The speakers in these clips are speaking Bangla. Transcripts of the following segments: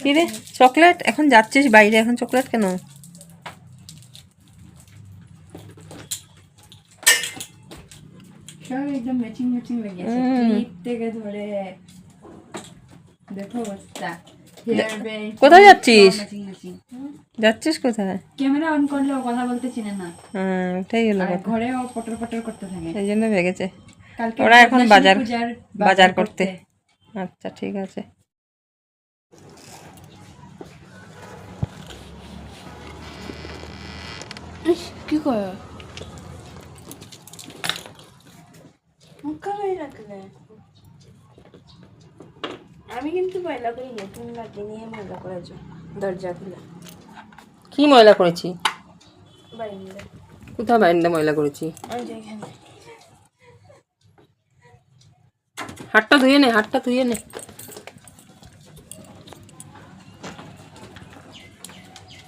কি রে চকলেট? এখন যাচ্ছিস বাইরে, এখন চকলেট কেন? সব একদম ম্যাচিং ম্যাচিং লেগেছে, ক্লিপ থেকে ধরে দেখো অবস্থা। কোথায় যাচ্ছিস? যাচ্ছিস কোথায়? ক্যামেরা অন করলেও কথা বলতে চিনে না। হ্যাঁ ওটাই হলো কথা, ঘরেও পটর পটর করতে থাকে, সেই জন্য ভেগেছে কালকে ওরা এখন বাজার বাজার করতে। আচ্ছা ঠিক আছে। কি করে মুখাবে রাখলে? আমি কিন্তু পয়লা করি নতুন লাঠি নিয়ে ময়লা করেছ দরজা খুলে। কি ময়লা করেছি? বারান্দা। কোথায় বারান্দা ময়লা করেছি? ওই যে এখানে। হাতটা ধুয়ে নে, হাতটা ধুয়ে নে।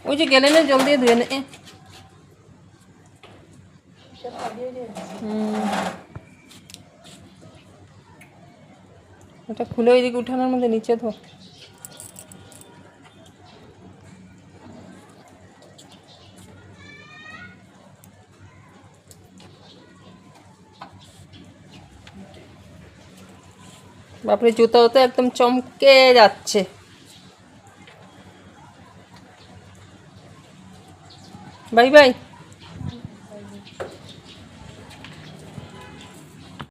ওই যে গেলে না জল দিয়ে ধুয়ে নে। ওটা খুলে ওইদিকে উঠানোর মধ্যে নিচে ধো। বাপরে জুতো তো একদম চমকে যাচ্ছে। Bye bye.